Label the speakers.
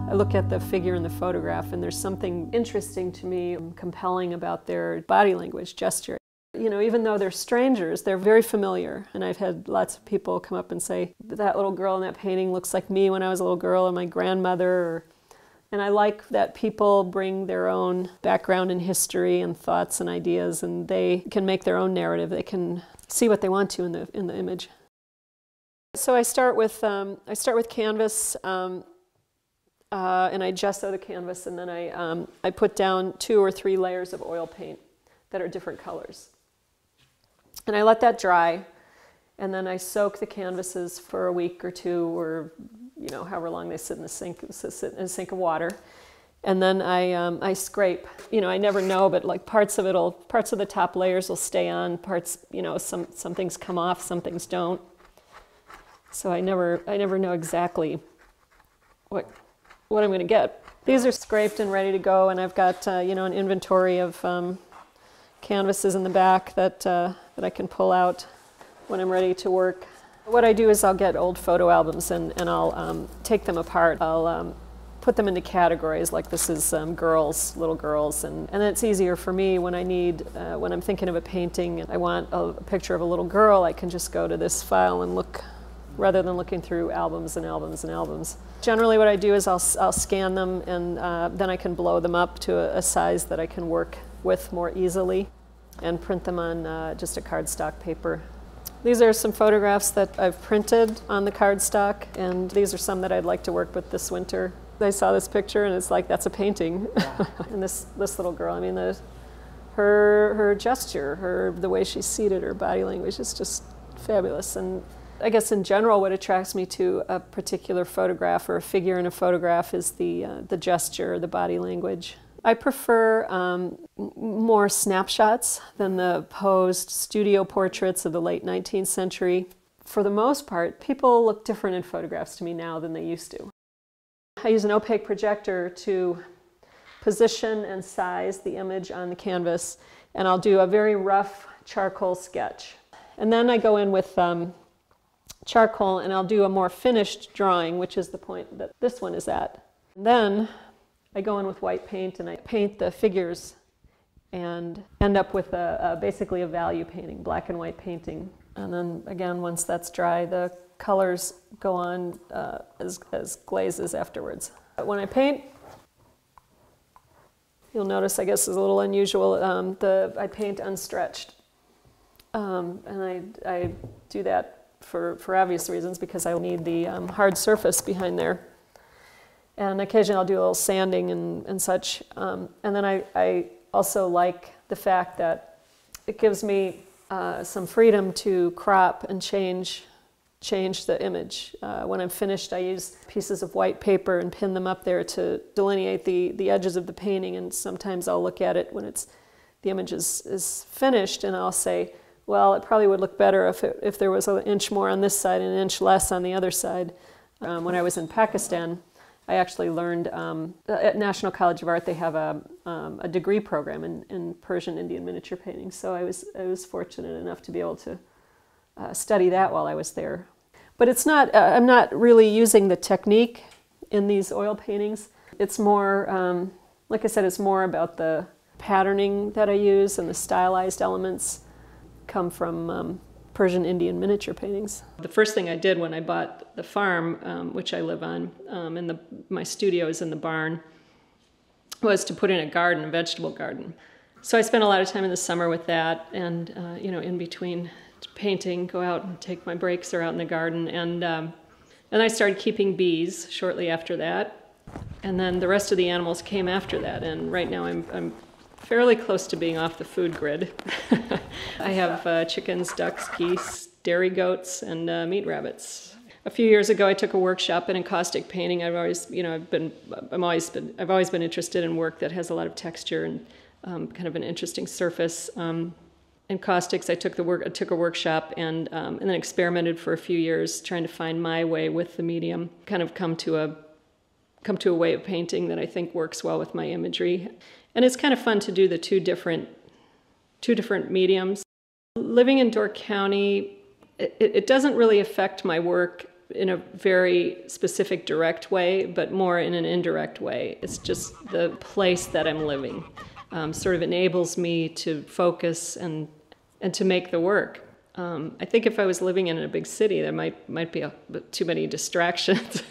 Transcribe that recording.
Speaker 1: I look at the figure in the photograph and there's something interesting to me, compelling about their body language, gesture. You know, even though they're strangers, they're very familiar. And I've had lots of people come up and say, that little girl in that painting looks like me when I was a little girl, or my grandmother. And I like that people bring their own background and history and thoughts and ideas, and they can make their own narrative. They can see what they want to in the image. So I start with canvas, and I gesso the canvas, and then I put down 2 or 3 layers of oil paint that are different colors. And I let that dry, and then I soak the canvases for a week or 2, or you know, however long they sit in a sink of water. And then I scrape. You know, I never know, but like parts of the top layers will stay on. Parts, you know, some things come off, some things don't. So I never know exactly what I'm going to get. These are scraped and ready to go, and I've got you know, an inventory of canvases in the back that I can pull out when I'm ready to work. What I do is I'll get old photo albums and I'll take them apart. I'll put them into categories, like this is girls, little girls, and it's easier for me when I need, when I'm thinking of a painting and I want a picture of a little girl, I can just go to this file and look, rather than looking through albums and albums and albums. Generally what I do is I'll scan them, and then I can blow them up to a size that I can work with more easily and print them on just a cardstock paper. These are some photographs that I've printed on the cardstock, and these are some that I'd like to work with this winter. I saw this picture and it's like, that's a painting. And this little girl, I mean, her gesture, the way she's seated, her body language is just fabulous. And I guess in general what attracts me to a particular photograph or a figure in a photograph is the gesture, the body language. I prefer more snapshots than the posed studio portraits of the late 19th century. For the most part, people look different in photographs to me now than they used to. I use an opaque projector to position and size the image on the canvas, and I'll do a very rough charcoal sketch. And then I go in with charcoal and I'll do a more finished drawing, which is the point that this one is at. And then I go in with white paint and I paint the figures and end up with basically a value painting, black and white painting. And then again, once that's dry, the colors go on as glazes afterwards. But when I paint, you'll notice, I guess is a little unusual, I paint unstretched. And I do that for obvious reasons, because I need the hard surface behind there. And occasionally I'll do a little sanding and such. And then I also like the fact that it gives me some freedom to crop and change the image. When I'm finished, I use pieces of white paper and pin them up there to delineate the edges of the painting. And sometimes I'll look at it when the image is finished, and I'll say, well, it probably would look better if there was an inch more on this side and an inch less on the other side. When I was in Pakistan, I actually learned, at National College of Art, they have a degree program in Persian Indian miniature painting. So I was fortunate enough to be able to study that while I was there. But it's not, I'm not really using the technique in these oil paintings. It's more, like I said, it's more about the patterning that I use, and the stylized elements come from Persian Indian miniature paintings. The first thing I did when I bought the farm, which I live on, and my studio is in the barn, was to put in a garden, a vegetable garden. So I spent a lot of time in the summer with that, and you know, in between painting, go out and take my breaks or out in the garden, and I started keeping bees shortly after that, and then the rest of the animals came after that, and right now I'm fairly close to being off the food grid. I have chickens, ducks, geese, dairy goats, and meat rabbits. A few years ago, I took a workshop in encaustic painting. I've always been interested in work that has a lot of texture and kind of an interesting surface. Encaustics, I took a workshop and then experimented for a few years, trying to find my way with the medium. Kind of come to a way of painting that I think works well with my imagery. And it's kind of fun to do the two different mediums. Living in Door County, it doesn't really affect my work in a very specific direct way, but more in an indirect way. It's just the place that I'm living sort of enables me to focus and to make the work. I think if I was living in a big city, there might be too many distractions.